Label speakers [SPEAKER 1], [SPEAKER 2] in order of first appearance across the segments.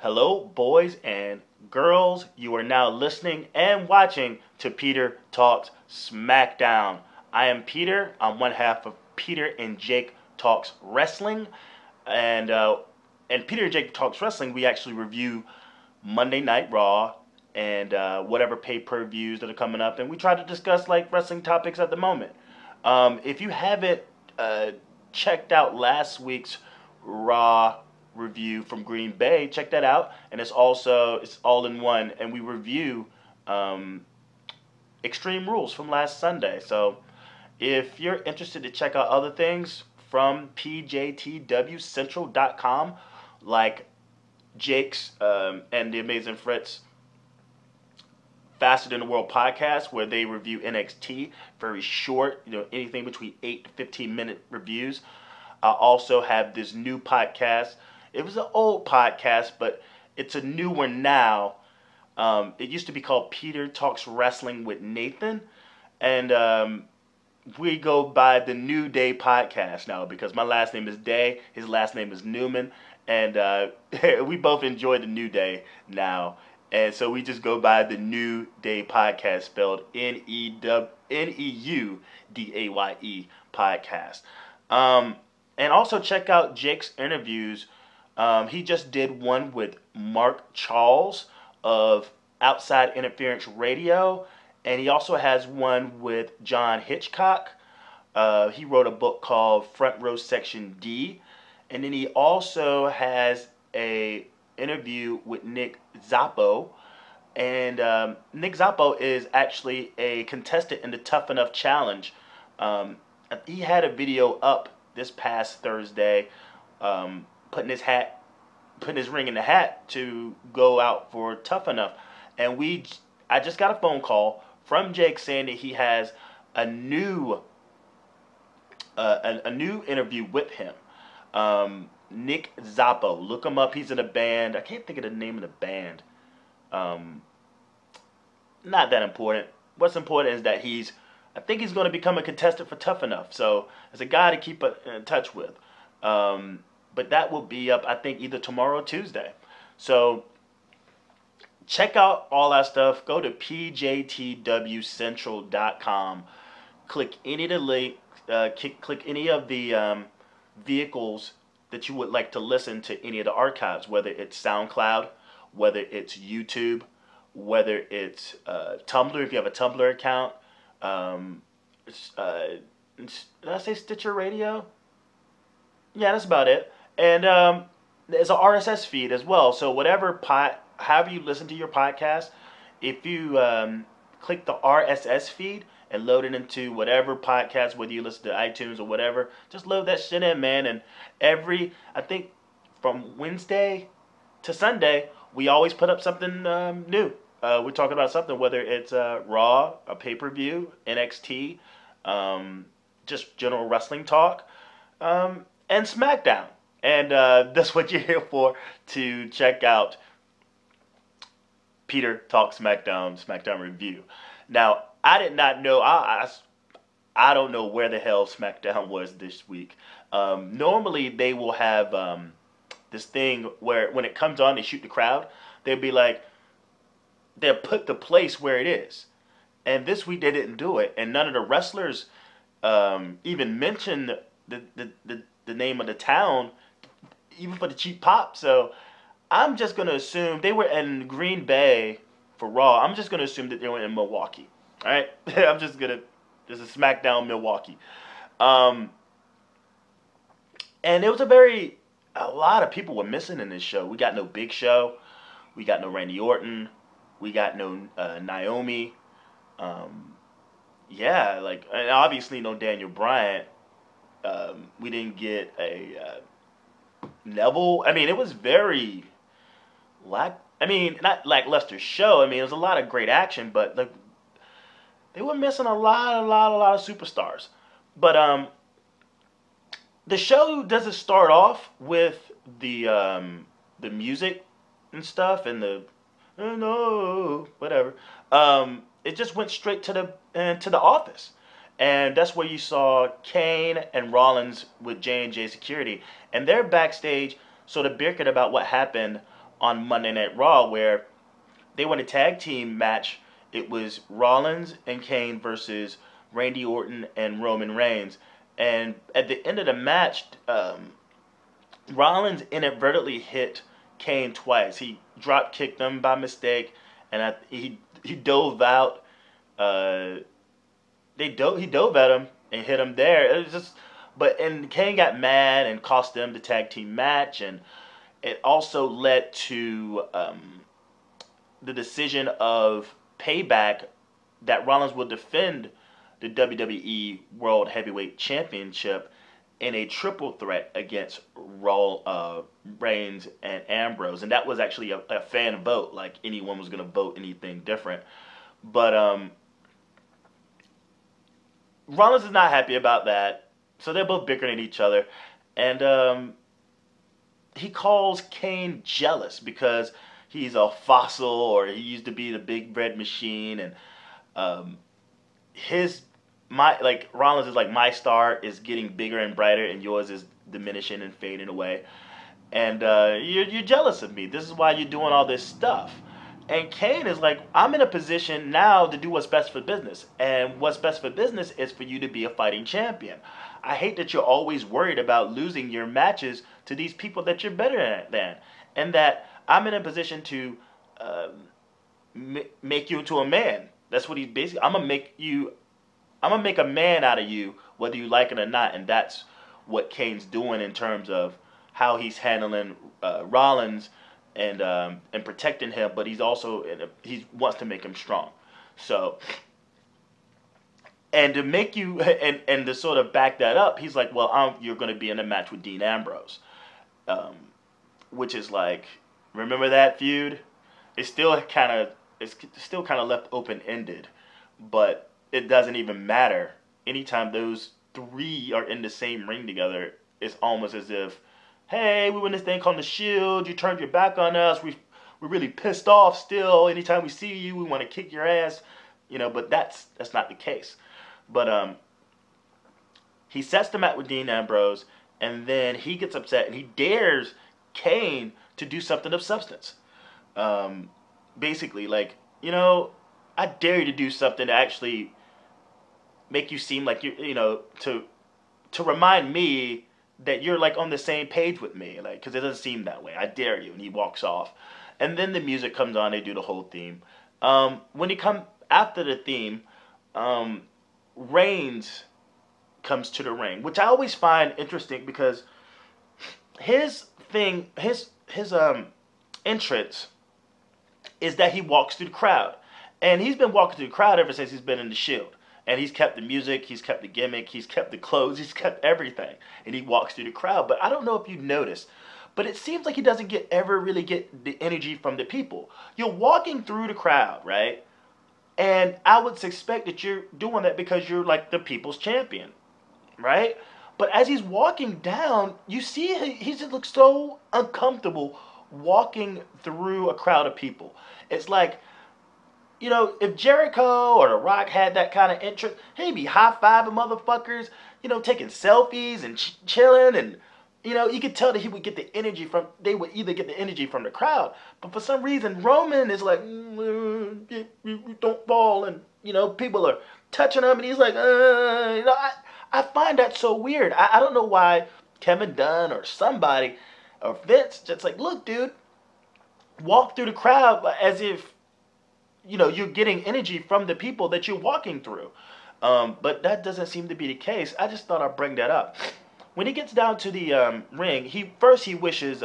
[SPEAKER 1] Hello, boys and girls. You are now listening and watching to Peter Talks Smackdown. I am Peter. I'm one half of Peter and Jake Talks Wrestling. And Peter and Jake Talks Wrestling, we actually review Monday Night Raw and whatever pay-per-views that are coming up. And we try to discuss like wrestling topics at the moment. If you haven't checked out last week's Raw review from Green Bay, check that out. And it's all in one, and we review Extreme Rules from last Sunday. So if you're interested to check out other things from pjtwcentral.com, like Jake's and the Amazing Fritz Faster Than the World podcast, where they review NXT, very short, anything between 8 to 15 minute reviews. I also have this new podcast. It was an old podcast, but it's a new one now. It used to be called Peter Talks Wrestling with Nathan. And we go by the New Day podcast now because my last name is Day. His last name is Newman. And we both enjoy the New Day now. And so we just go by the New Day podcast, spelled Neudaye podcast. And also check out Jake's interviews. He just did one with Mark Charles of Outside Interference Radio, and he also has one with John Hitchcock. He wrote a book called Front Row Section D, and then he also has a interview with Nick Zappo, and Nick Zappo is actually a contestant in the Tough Enough Challenge. He had a video up this past Thursday, putting his ring in the hat to go out for Tough Enough. And I just got a phone call from Jake saying that he has a new interview with him. Nick Zappo, look him up. He's in a band. I can't think of the name of the band. Not that important. What's important is that I think he's going to become a contestant for Tough Enough. So it's a guy to keep in touch with. But that will be up, I think, either tomorrow or Tuesday. So check out all that stuff. Go to pjtwcentral.com. Click any of the link. Click any of the vehicles that you would like to listen to any of the archives, whether it's SoundCloud, whether it's YouTube, whether it's Tumblr, if you have a Tumblr account. Did I say Stitcher Radio? Yeah, that's about it. And there's an RSS feed as well. So however you listen to your podcast, if you click the RSS feed and load it into whatever podcast, whether you listen to iTunes or whatever, just load that shit in, man. And I think from Wednesday to Sunday, we always put up something new. We're talking about something, whether it's Raw, a pay-per-view, NXT, just general wrestling talk, and Smackdown. And that's what you're here for, to check out Peter Talks Smackdown review. Now, I did not know, I don't know where the hell Smackdown was this week. Normally, they will have this thing where when it comes on, they shoot the crowd. They'll be like, they'll put the place where it is. And this week, they didn't do it. And none of the wrestlers even mentioned the name of the town, even for the cheap pop. So I'm just going to assume they were in Green Bay for Raw. I'm just going to assume that they were in Milwaukee. All right? This is SmackDown Milwaukee. And it was a lot of people were missing in this show. We got no Big Show. We got no Randy Orton. We got no Naomi. And obviously no Daniel Bryan. We didn't get a Neville. I mean, it was very not lackluster show. I mean, it was a lot of great action, but they were missing a lot of superstars. But the show doesn't start off with the music and stuff and whatever. It just went straight to the office. And that's where you saw Kane and Rollins with J&J Security. And they're backstage sort of bickering about what happened on Monday Night Raw where they won a tag team match. It was Rollins and Kane versus Randy Orton and Roman Reigns. And at the end of the match, Rollins inadvertently hit Kane twice. He drop kicked him by mistake, and he dove out. He dove at him and hit him there. It was just, and Kane got mad and cost them the tag team match, and it also led to the decision of Payback that Rollins will defend the WWE World Heavyweight Championship in a triple threat against Reigns and Ambrose. And that was actually a fan vote. Like, anyone was going to vote anything different. But Rollins is not happy about that. So they're both bickering at each other. And he calls Kane jealous because he's a fossil, or he used to be the big red machine, and Rollins is like, my star is getting bigger and brighter, and yours is diminishing and fading away, and you're jealous of me. This is why you're doing all this stuff. And Kane is like, I'm in a position now to do what's best for business, and what's best for business is for you to be a fighting champion. I hate that you're always worried about losing your matches to these people that you're better than, and that I'm in a position to make you into a man. That's what he's basically. I'm gonna make a man out of you, whether you like it or not. And that's what Kane's doing in terms of how he's handling Rollins and protecting him. But he's also he wants to make him strong. So, and to make you and to sort of back that up, he's like, well, you're going to be in a match with Dean Ambrose, which is like. Remember that feud? It's still kind of left open-ended, but it doesn't even matter. Anytime those three are in the same ring together, it's almost as if, hey, we win this thing called the Shield. You turned your back on us. We're really pissed off still. Anytime we see you, we want to kick your ass. But that's not the case. But he sets the match with Dean Ambrose, and then he gets upset and he dares Kane to do something of substance. Basically, like, I dare you to do something to actually make you seem like to remind me that you're like on the same page with me, like, because it doesn't seem that way. I dare you. And he walks off, and then the music comes on. They do the whole theme. When he come after the theme, Reigns comes to the ring, which I always find interesting because his entrance is that he walks through the crowd. And he's been walking through the crowd ever since he's been in the Shield. And he's kept the music, he's kept the gimmick, he's kept the clothes, he's kept everything. And he walks through the crowd. But I don't know if you noticed, but it seems like he doesn't ever really get the energy from the people. You're walking through the crowd, right? And I would suspect that you're doing that because you're like the people's champion, right? But as he's walking down, you see he just looks so uncomfortable walking through a crowd of people. It's like, if Jericho or The Rock had that kind of interest, he'd be high-fiving motherfuckers, taking selfies and chilling. And, you could tell that he would get the energy they would either get the energy from the crowd. But for some reason, Roman is like, don't fall. And, people are touching him. And he's like, I find that so weird. I don't know why Kevin Dunn or somebody or Vince just like, look, dude, walk through the crowd as if, you're getting energy from the people that you're walking through. But that doesn't seem to be the case. I just thought I'd bring that up. When he gets down to the ring, he wishes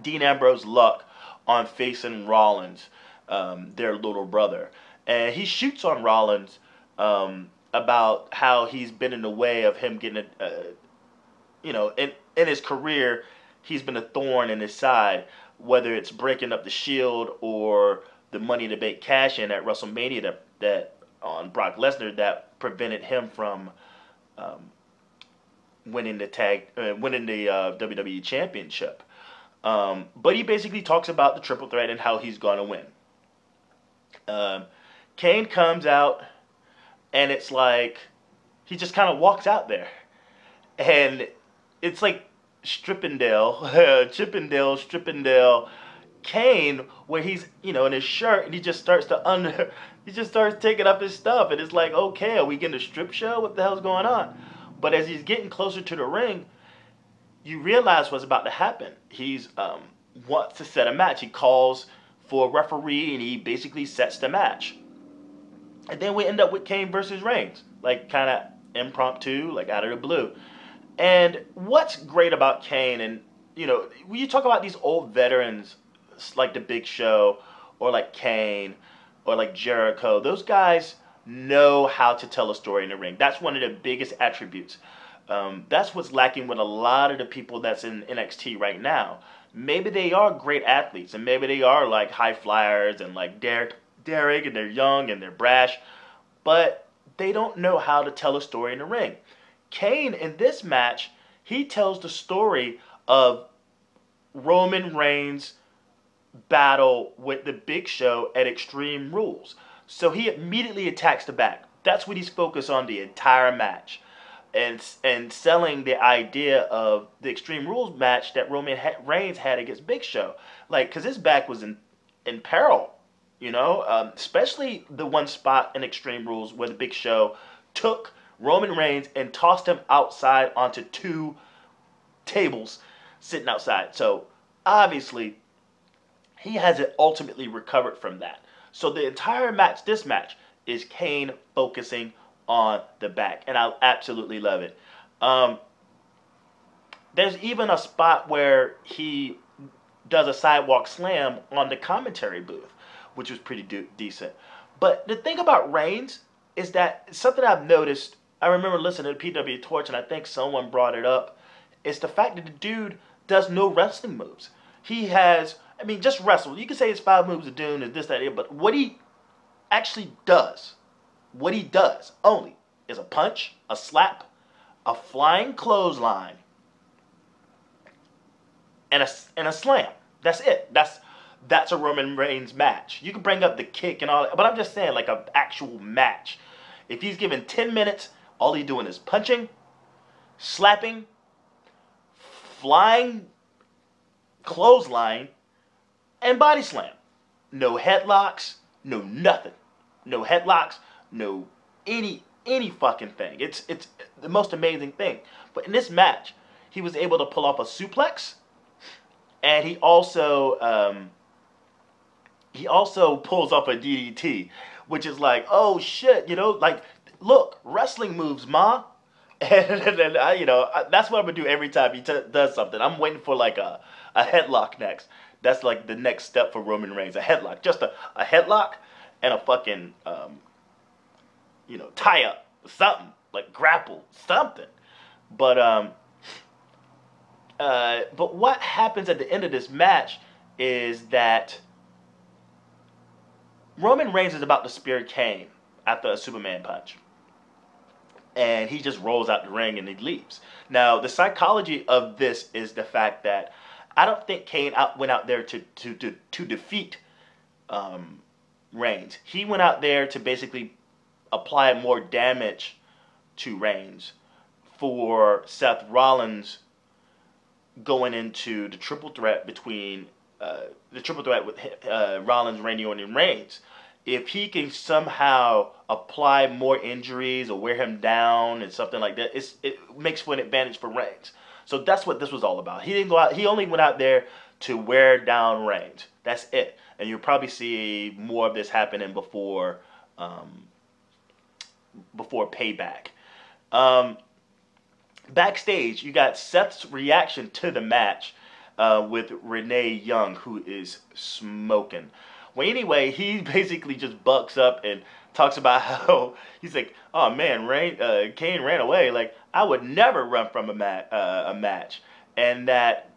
[SPEAKER 1] Dean Ambrose luck on facing Rollins, their little brother. And he shoots on Rollins about how he's been in the way of him getting in his career, he's been a thorn in his side, whether it's breaking up the Shield or the Money in the Bank cash-in at WrestleMania that on Brock Lesnar that prevented him from winning the WWE Championship. But he basically talks about the triple threat and how he's going to win. Kane comes out, and it's like he just kind of walks out there. And it's like Strippendale Kane, where he's in his shirt and he just starts to he just starts taking up his stuff, and it's like, okay, are we getting a strip show? What the hell's going on? But as he's getting closer to the ring, you realize what's about to happen. He's wants to set a match. He calls for a referee and he basically sets the match. And then we end up with Kane versus Reigns, like kind of impromptu, like out of the blue. And what's great about Kane, and when you talk about these old veterans like the Big Show or like Kane or like Jericho, those guys know how to tell a story in the ring. That's one of the biggest attributes. That's what's lacking with a lot of the people that's in NXT right now. Maybe they are great athletes, and maybe they are like high flyers and like Derek, and they're young and they're brash, but they don't know how to tell a story in the ring. Kane in this match, he tells the story of Roman Reigns' battle with the Big Show at Extreme Rules. So he immediately attacks the back. That's what he's focused on the entire match. And selling the idea of the Extreme Rules match that Roman Reigns had against Big Show. Like, because his back was in peril, especially the one spot in Extreme Rules where the Big Show took Roman Reigns and tossed him outside onto two tables sitting outside. So, obviously, he hasn't ultimately recovered from that. So, the entire match, this match, is Kane focusing on the back, and I absolutely love it. There's even a spot where he does a sidewalk slam on the commentary booth, which was pretty decent. But the thing about Reigns is that something I've noticed, I remember listening to PW Torch, and I think someone brought it up, is the fact that the dude does no wrestling moves. He has, just wrestle. You can say it's 5 moves of doom and this, that, but what he actually does, only is a punch, a slap, a flying clothesline, and a slam. That's it. That's a Roman Reigns match. You can bring up the kick and all that, but I'm just saying, like, an actual match. If he's given 10 minutes, all he's doing is punching, slapping, flying clothesline, and body slam. No headlocks, no nothing. No headlocks, no any fucking thing. It's the most amazing thing. But in this match, he was able to pull off a suplex, and he also pulls off a DDT, which is like, oh shit, like, look, wrestling moves, ma. And that's what I'm gonna do every time he does something. I'm waiting for like a headlock next. That's like the next step for Roman Reigns, a headlock, just a headlock and a fucking tie up, something like grapple, something. But what happens at the end of this match is that Roman Reigns is about to spear Kane after a Superman punch. And he just rolls out the ring and he leaves. Now, the psychology of this is the fact that I don't think Kane went out there to defeat Reigns. He went out there to basically apply more damage to Reigns for Seth Rollins going into the triple threat between with Rollins, Randy Orton, and Reigns. If he can somehow apply more injuries or wear him down and something like that, it makes for an advantage for Reigns. So that's what this was all about. He didn't go out. He only went out there to wear down Reigns. That's it. And you'll probably see more of this happening before Payback. Backstage, you got Seth's reaction to the match with Renee Young, who is smoking. Well, anyway, he basically just bucks up and talks about how he's like, oh man, Kane ran away. Like, I would never run from a match. And that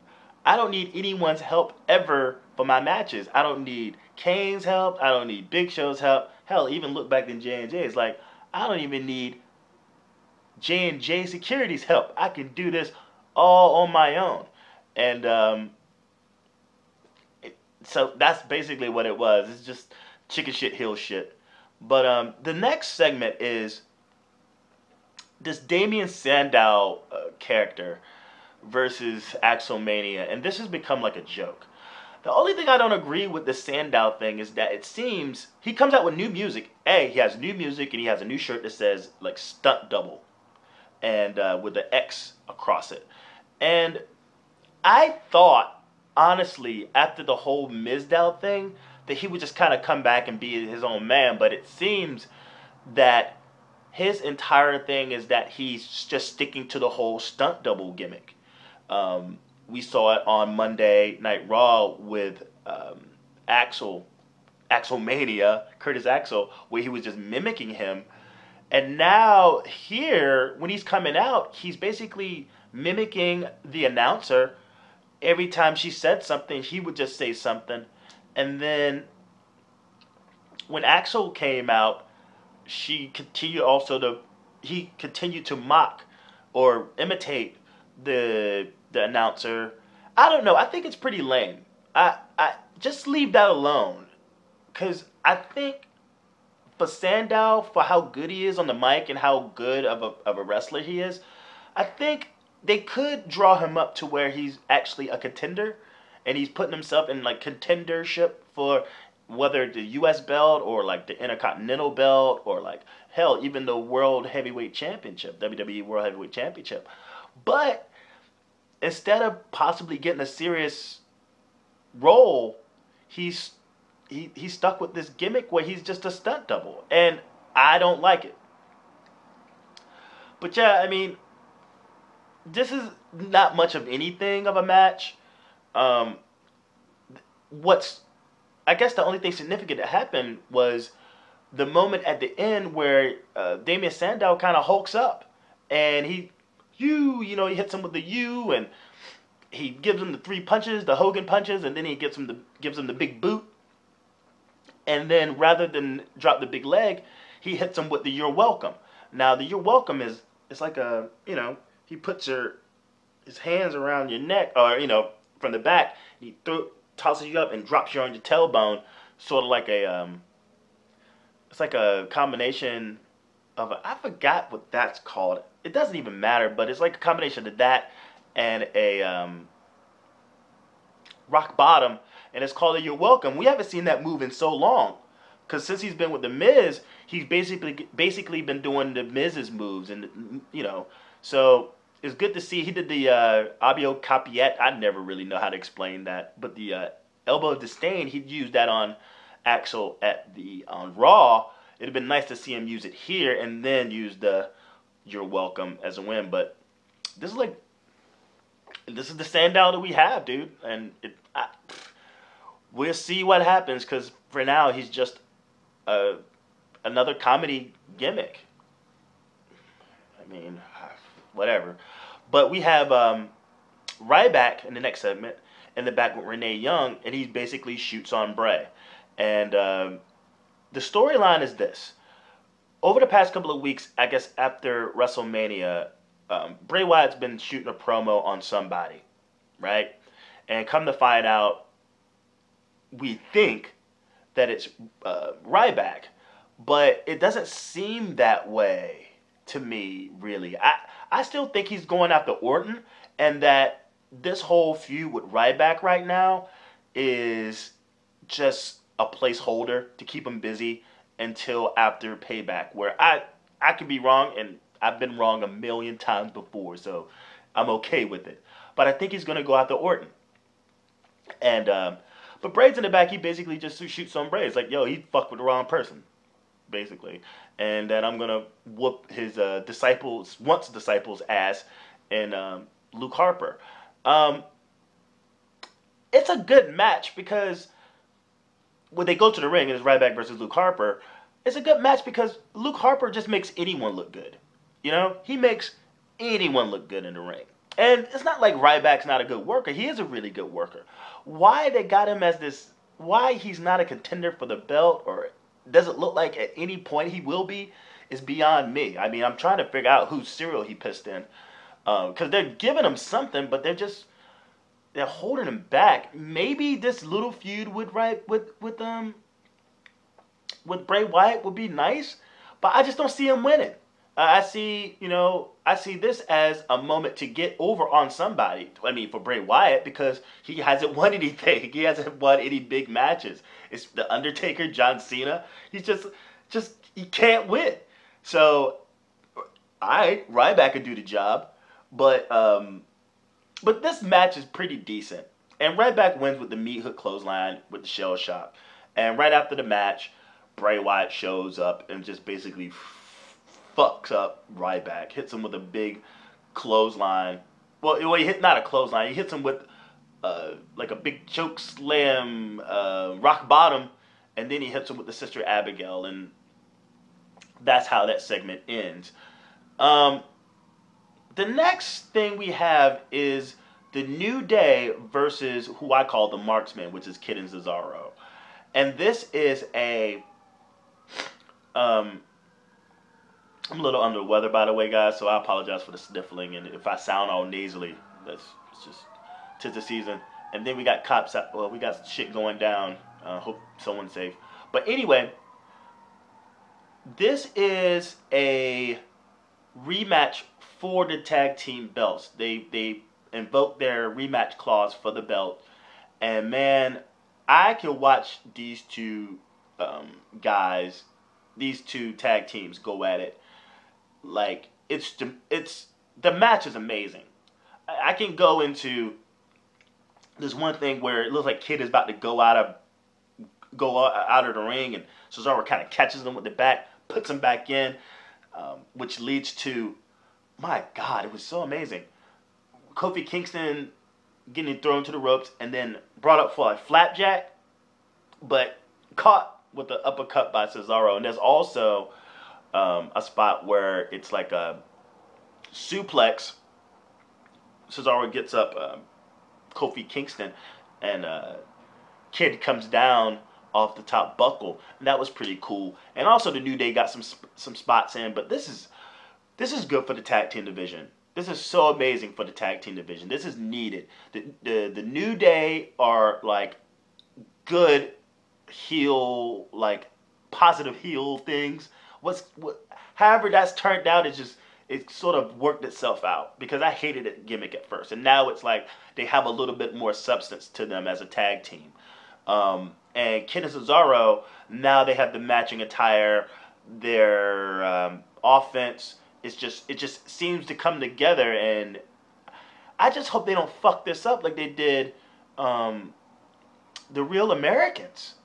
[SPEAKER 1] I don't need anyone's help ever for my matches. I don't need Kane's help. I don't need Big Show's help. Hell, even look back in J&J. It's like, I don't even need J&J Security's help. I can do this all on my own. And so that's basically what it was. It's just chicken shit, hill shit. But the next segment is this Damien Sandow character. versus Axelmania, and this has become like a joke. The only thing I don't agree with the Sandow thing is that it seems he comes out with new music. He has new music and he has a new shirt that says like stunt double and with the X across it. And I thought, honestly, after the whole Mizdow thing, that he would just kind of come back and be his own man. But it seems that his entire thing is that he's just sticking to the whole stunt double gimmick. We saw it on Monday Night Raw with Axelmania, Curtis Axel, where he was just mimicking him. And now here, when he's coming out, he's basically mimicking the announcer. Every time she said something, he would just say something. And then when Axel came out, he continued to mock or imitate the announcer. I don't know. I think it's pretty lame. I just leave that alone, because I think for Sandow, for how good he is on the mic and how good of a wrestler he is, I think they could draw him up to where he's actually a contender, and he's putting himself in like contendership for whether the U.S. belt or like the Intercontinental belt or like hell, even the World Heavyweight Championship, WWE World Heavyweight Championship. But instead of possibly getting a serious role, he's stuck with this gimmick where he's just a stunt double, and I don't like it. But yeah, I mean, this is not much of anything of a match. I guess the only thing significant that happened was the moment at the end where Damien Sandow kind of hulks up, and he hits him with the U, and he gives him the 3 punches, the Hogan punches, and then he gives him the big boot. And then rather than drop the big leg, he hits him with the "You're welcome." Now the "You're welcome" it's like he puts his hands around your neck, or from the back. He tosses you up and drops you on your tailbone, sort of like it's like a combination of I forgot what that's called. It doesn't even matter, but it's like a combination of that and a rock bottom, and it's called a "You're welcome." We haven't seen that move in so long, because since he's been with the Miz, he's basically been doing the Miz's moves, and so it's good to see. He did the Abio Capiette. I never really know how to explain that, but the elbow of disdain, he used that on Axel on Raw. It'd have been nice to see him use it here and then use the "You're welcome" as a win, but this is the Sandow that we have, dude, and we'll see what happens, because for now he's just another comedy gimmick. I mean, whatever. But we have Ryback in the next segment in the back with Renee Young, and he basically shoots on Bray. And the storyline is this. Over the past couple of weeks, I guess after WrestleMania, Bray Wyatt's been shooting a promo on somebody, right? And come to find out, we think that it's Ryback, but it doesn't seem that way to me, really. I still think he's going after Orton, and that this whole feud with Ryback right now is just a placeholder to keep him busy until after Payback, where I could be wrong, and I've been wrong a million times before, so I'm okay with it. But I think he's going to go after Orton. And but Bray's in the back, he basically just shoots on Bray. It's like, yo, he fucked with the wrong person, basically. And then I'm going to whoop his disciples' ass in Luke Harper. It's a good match because when they go to the ring and it's Ryback versus Luke Harper, it's a good match because Luke Harper just makes anyone look good. He makes anyone look good in the ring. And it's not like Ryback's not a good worker. He is a really good worker. Why they got him as this, why he's not a contender for the belt, or doesn't look like at any point he will be, is beyond me. I mean, I'm trying to figure out whose cereal he pissed in. Because they're giving him something, but they're holding him back. Maybe this little feud with Bray Wyatt would be nice, but I just don't see him winning. I see this as a moment to get over on somebody. I mean, for Bray Wyatt, because he hasn't won anything. He hasn't won any big matches. It's the Undertaker, John Cena. He's just he can't win. So, Ryback could do the job, but this match is pretty decent. And Ryback wins with the meat hook clothesline with the shell shock. And right after the match, Bray Wyatt shows up and just basically fucks up Ryback, hits him with a big clothesline. Well, he hit not a clothesline. He hits him with like a big choke slam, rock bottom, and then he hits him with the Sister Abigail, and that's how that segment ends. The next thing we have is the New Day versus who I call the Marksman, which is Kid and Cesaro, and this is a I'm a little under the weather, by the way, guys, so I apologize for the sniffling, and if I sound all nasally, it's just 'tis the season. And then we got cops out. Well, we got shit going down. Hope someone's safe. But anyway, this is a rematch for the tag team belts. They invoked their rematch clause for the belt, and man, I can watch these two guys, these two tag teams go at it. Like it's the match is amazing. I can go into this one thing where it looks like Kid is about to go out of the ring, and Cesaro kind of catches him with the back, puts him back in, which leads to, my God, it was so amazing. Kofi Kingston getting thrown to the ropes and then brought up for a flapjack, but caught with the uppercut by Cesaro. And there's also a spot where it's like a suplex. Cesaro gets up Kofi Kingston, and Kid comes down off the top buckle, and that was pretty cool. And also the New Day got some spots in, but this is good for the tag team division. This is so amazing for the tag team division. This is needed. The New Day are like good heel, like positive heel things. However that's turned out, it sort of worked itself out, because I hated that gimmick at first, and now it's like they have a little bit more substance to them as a tag team. And Kid and Cesaro, now they have the matching attire. Their offense it just seems to come together, and I just hope they don't fuck this up like they did the Real Americans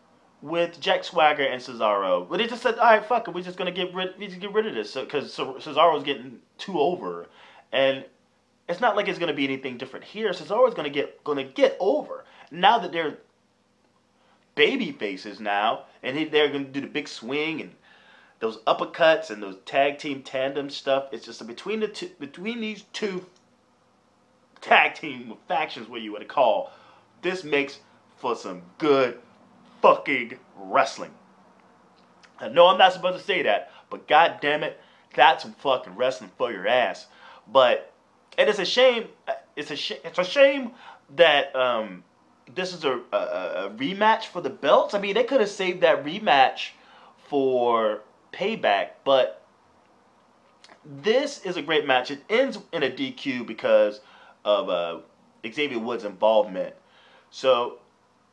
[SPEAKER 1] with Jack Swagger and Cesaro. But they just said, all right, fuck it, we're just gonna get rid of this, because Cesaro's getting too over, and it's not like it's gonna be anything different here. Cesaro's gonna get over now that they're baby faces now, and they're gonna do the big swing and those uppercuts and those tag team tandem stuff. It's just between these two tag team factions, what you would call, this makes for some good fucking wrestling. I know I'm not supposed to say that, but god damn it, that's some fucking wrestling for your ass. But and it's a shame. It's a shame that this is a rematch for the belts. I mean, they could have saved that rematch for Payback, but this is a great match. It ends in a DQ because of Xavier Woods' involvement. So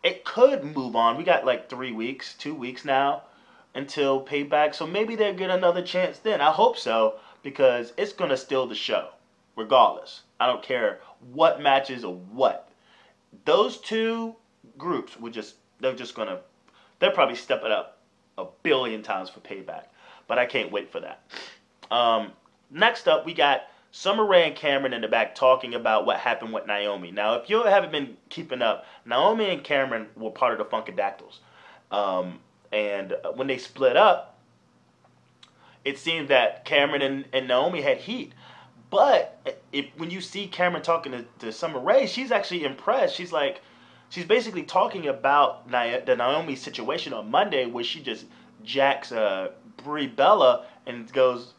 [SPEAKER 1] it could move on. We got like 2 weeks now until Payback. So maybe they'll get another chance then. I hope so, because it's going to steal the show regardless. I don't care what matches or what. Those two groups they'll probably step it up 1 billion times for Payback. But I can't wait for that. Next up, we got Summer Rae and Cameron in the back talking about what happened with Naomi. Now, if you haven't been keeping up, Naomi and Cameron were part of the Funkadactyls. And when they split up, it seemed that Cameron and Naomi had heat. But when you see Cameron talking to Summer Rae, she's actually impressed. She's basically talking about the Naomi situation on Monday, where she just jacks Brie Bella and goes,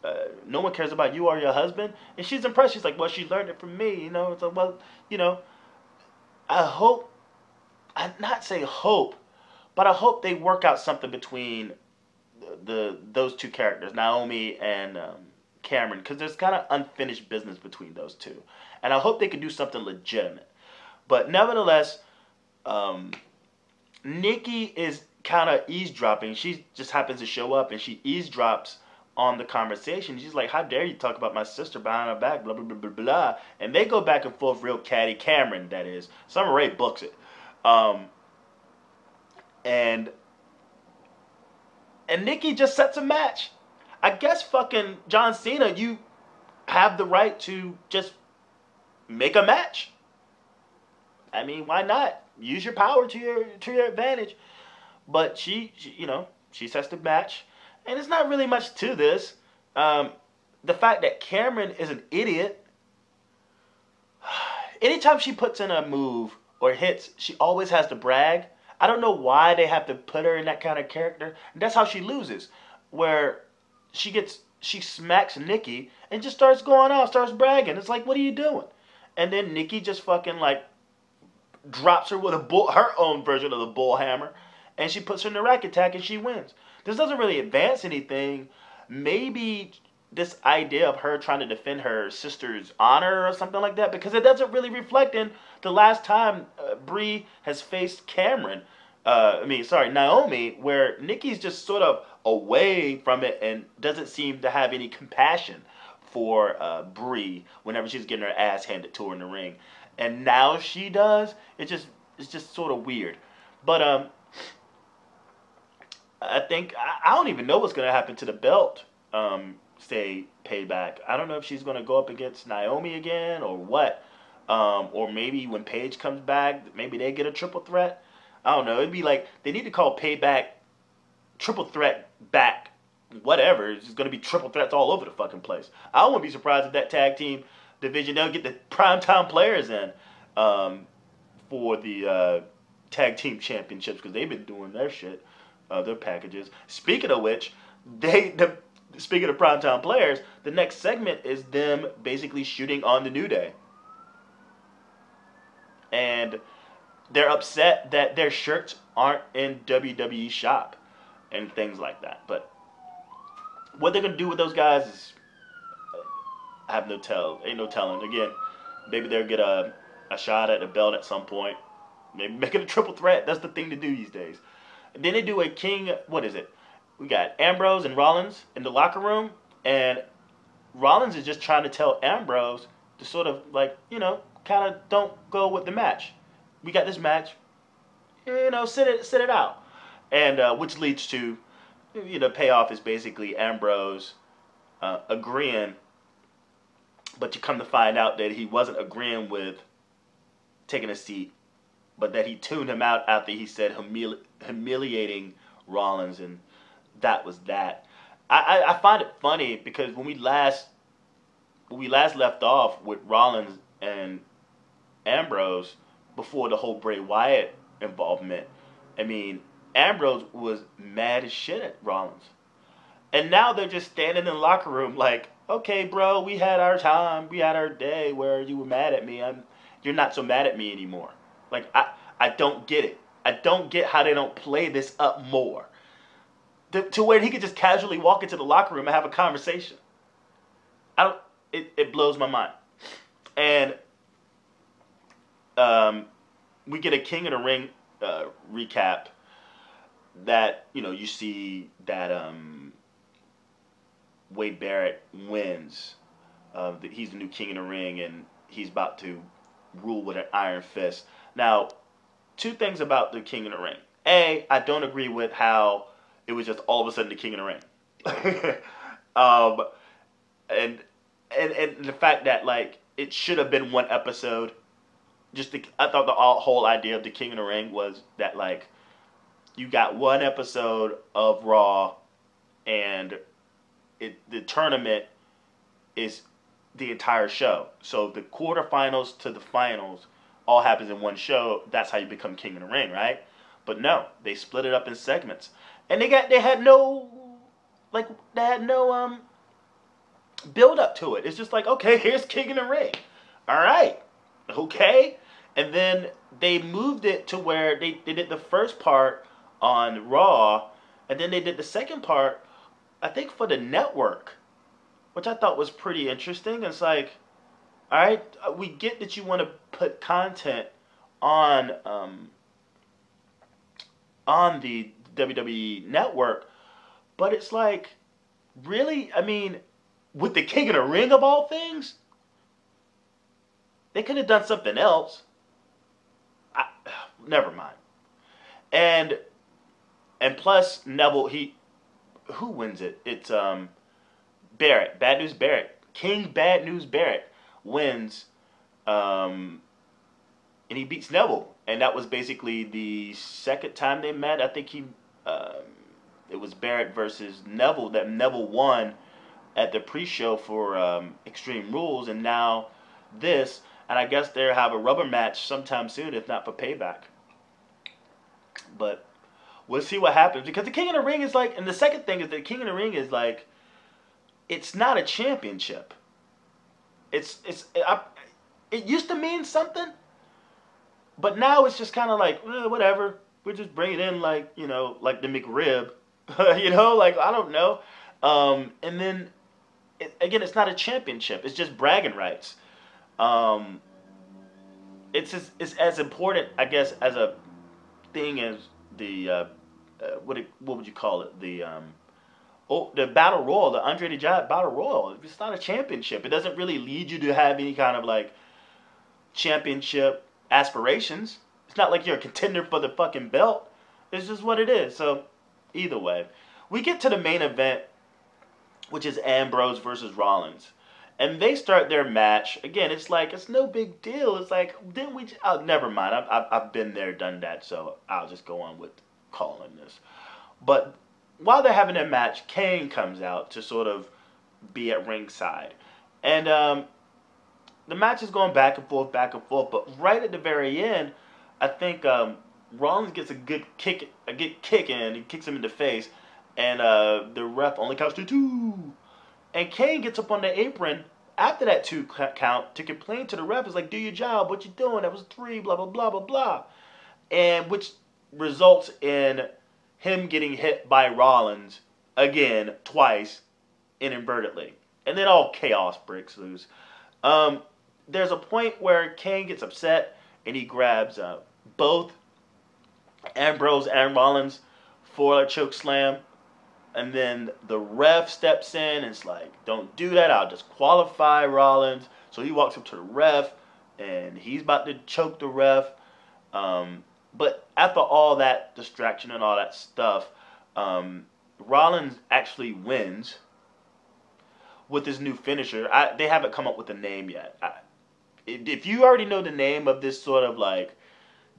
[SPEAKER 1] no one cares about you or your husband. And she's impressed. She's like, well, she learned it from me. It's like, well, I hope, I'd not say hope, but I hope they work out something between those two characters, Naomi and Cameron, because there's kind of unfinished business between those two, and I hope they can do something legitimate. But nevertheless, Nikki is kind of eavesdropping. She just happens to show up and she eavesdrops on the conversation. She's like, "How dare you talk about my sister behind her back?" Blah blah blah blah blah. And they go back and forth real catty. Cameron, that is. Summer Rae books it, and Nikki just sets a match. I guess fucking John Cena, you have the right to just make a match. I mean, why not? Use your power to your advantage. But she sets the match, and it's not really much to this. The fact that Cameron is an idiot. Anytime she puts in a move or hits, she always has to brag. I don't know why they have to put her in that kind of character. And that's how she loses, where she smacks Nikki and just starts going out, starts bragging. It's like, what are you doing? And then Nikki just fucking like drops her with her own version of the bull hammer, and she puts her in the rack attack and she wins. This doesn't really advance anything. Maybe this idea of her trying to defend her sister's honor or something like that, because it doesn't really reflect in the last time Brie has faced Naomi, where Nikki's just sort of away from it and doesn't seem to have any compassion for Brie whenever she's getting her ass handed to her in the ring. And now she does. It's just sort of weird. But I think I don't even know what's gonna happen to the belt. Say Payback. I don't know if she's gonna go up against Naomi again or what. Or maybe when Paige comes back, maybe they get a triple threat. I don't know. It'd be like they need to call Payback Triple Threat back. Whatever. It's gonna be triple threats all over the fucking place. I wouldn't be surprised if that tag team division they'll get the primetime players in for the tag team championships, because they've been doing their shit, their packages. Speaking of which, speaking of primetime players, the next segment is them basically shooting on the New Day. And they're upset that their shirts aren't in WWE shop and things like that. But what they're going to do with those guys is, I have ain't no telling. Again, maybe they'll get a shot at the belt at some point. Maybe make it a triple threat. That's the thing to do these days. And then they do a King, what is it? We got Ambrose and Rollins in the locker room, and Rollins is just trying to tell Ambrose to sort of like, kind of don't go with the match. We got this match, sit it out. And which leads to, payoff is basically Ambrose agreeing, but you come to find out that he wasn't agreeing with taking a seat, but that he tuned him out after he said humiliating Rollins, and that was that. I find it funny because when we last left off with Rollins and Ambrose before the whole Bray Wyatt involvement, I mean, Ambrose was mad as shit at Rollins. And now they're just standing in the locker room like, okay, bro, we had our time. We had our day where you were mad at me. You're not so mad at me anymore. Like, I don't get it. I don't get how they don't play this up more. To where he could just casually walk into the locker room and have a conversation. It blows my mind. And we get a King of the Ring recap that, you see that Wade Barrett wins. He's the new King of the Ring, and he's about to rule with an iron fist. Now, two things about the King of the Ring. A, I don't agree with how it was just all of a sudden the King of the Ring. And the fact that, like, it should have been one episode. I thought the whole idea of the King of the Ring was that, like, you got one episode of Raw, and the tournament is the entire show. So the quarterfinals to the finals all happens in one show. That's how you become King of the Ring, right? But no, they split it up in segments, and they had no build up to it. It's just like, okay, here's King of the Ring. All right, okay. And then they moved it to where they did the first part on Raw, and then they did the second part, I think, for the network. which I thought was pretty interesting. It's like, all right, we get that you want to put content on on the WWE network, but it's like, really? I mean, with the King of the Ring of all things, they could have done something else. I, Never mind. And plus Neville, who wins it? It's Barrett, Bad News Barrett, King Bad News Barrett wins, and he beats Neville, and that was basically the second time they met. I think um, it was Barrett versus Neville that Neville won at the pre-show for Extreme Rules, and now this, and I guess they'll have a rubber match sometime soon, if not for Payback. But we'll see what happens, because the King of the Ring is like, and the second thing is the King of the Ring is like, it's not a championship. It used to mean something, but now it's just kind of like, whatever. We're just bringing in like, like the McRib, like, I don't know. And then again, it's not a championship. It's just bragging rights. It's as important, I guess, as a thing as the what would you call it? The Battle Royal, the Andre the Giant Battle Royal. It's not a championship. It doesn't really lead you to have any kind of like championship aspirations. It's not like you're a contender for the fucking belt. It's just what it is. So either way, we get to the main event, which is Ambrose versus Rollins. And they start their match. Again, it's like, it's no big deal. It's like, didn't we... Oh, never mind. I've been there, done that, so I'll just go on with calling this. But while they're having their match, Kane comes out to sort of be at ringside. And the match is going back and forth, but right at the very end, I think Rollins gets a good kick in. He kicks him in the face, and the ref only counts to 2. And Kane gets up on the apron after that 2 count to complain to the ref. It's like, do your job. What you doing? That was 3. Blah blah blah blah blah. And which results in him getting hit by Rollins again twice, inadvertently, and then all chaos breaks loose. There's a point where Kane gets upset and he grabs both Ambrose and Rollins for a choke slam. And then the ref steps in and it's like, don't do that, I'll disqualify Rollins. So he walks up to the ref and he's about to choke the ref. But after all that distraction and all that stuff, Rollins actually wins with his new finisher. They haven't come up with a name yet. If you already know the name of this sort of like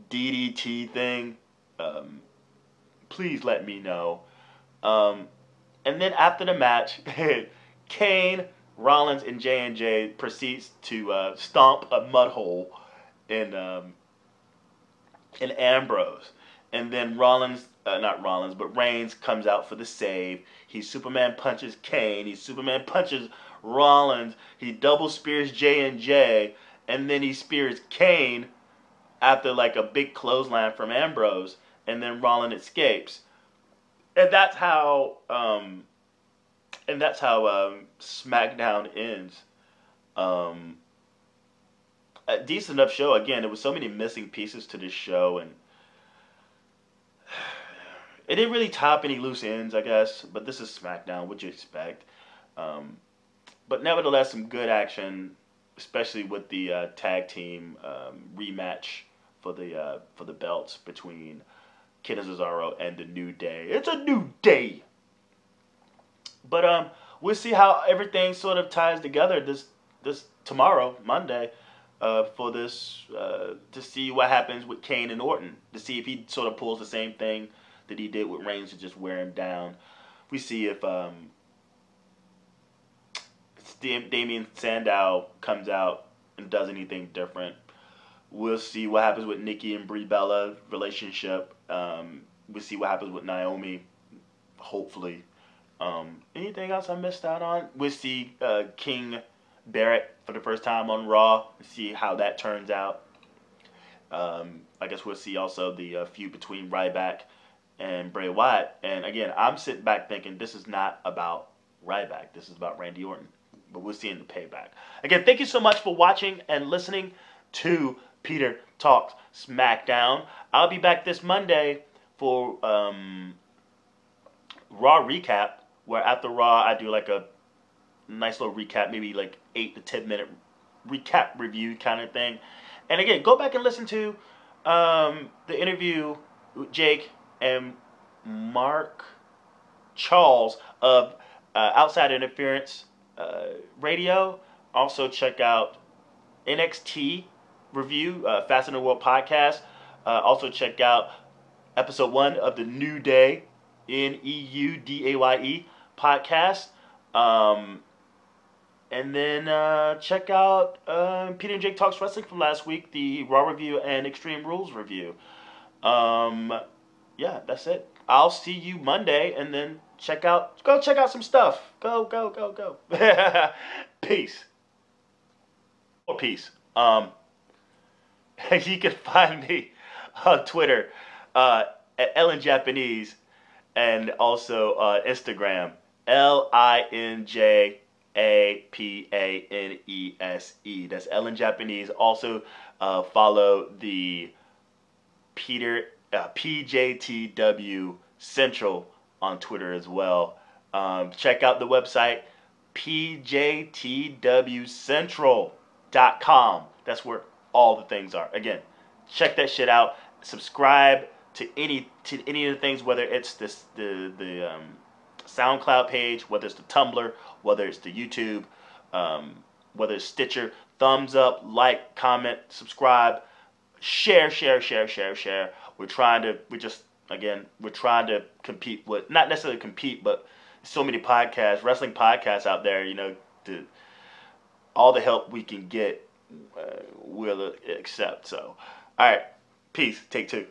[SPEAKER 1] DDT thing, please let me know. And then after the match, Kane, Rollins, and J&J proceeds to stomp a mud hole in Ambrose. And then Reigns comes out for the save. He Superman punches Kane. He Superman punches Rollins. He double spears J&J. And then he spears Kane after like a big clothesline from Ambrose. And then Rollins escapes. And that's how SmackDown ends. A decent enough show. Again, there was so many missing pieces to this show, and it didn't really top any loose ends, I guess. But this is SmackDown. What you expect? But nevertheless, some good action, especially with the tag team rematch for the belts between Kid and Cesaro and the New Day. It's a new day. But we'll see how everything sort of ties together this tomorrow, Monday, for this to see what happens with Kane and Orton, to see if he sort of pulls the same thing that he did with Reigns to just wear him down. We see if Damien Sandow comes out and does anything different. We'll see what happens with Nikki and Brie Bella relationship. We'll see what happens with Naomi, hopefully. Anything else I missed out on? We'll see King Barrett for the first time on Raw. See how that turns out. I guess we'll see also the feud between Ryback and Bray Wyatt. And again, I'm sitting back thinking this is not about Ryback. This is about Randy Orton. but we'll see in the payback. Again, thank you so much for watching and listening to Peter Talks Smackdown. I'll be back this Monday for Raw recap, where after Raw I do like a nice little recap, maybe like 8 to 10 minute recap review kind of thing. And again, go back and listen to the interview with Jake and Mark Charles of Outside Interference Radio. Also check out NXT review, Fast in the World podcast. Also check out episode 1 of the New Day, NEUDAYE podcast. And then check out Peter and Jake Talks Wrestling from last week, the Raw review and Extreme Rules review. Yeah, that's it. I'll see you Monday, and then go check out some stuff. Go. Peace. Or peace. You can find me on Twitter at Ellen Japanese, and also Instagram LINJAPANESE. That's Ellen Japanese. Also follow the PJTW Central on Twitter as well. Check out the website pjtwcentral.com. That's where all the things are. Again, check that shit out. Subscribe to any of the things, whether it's the SoundCloud page, whether it's the Tumblr, whether it's the YouTube, whether it's Stitcher. Thumbs up, like, comment, subscribe, share. We're trying to compete with, not necessarily compete, but so many podcasts, wrestling podcasts out there, all the help we can get, we'll accept. So, all right, peace, take 2.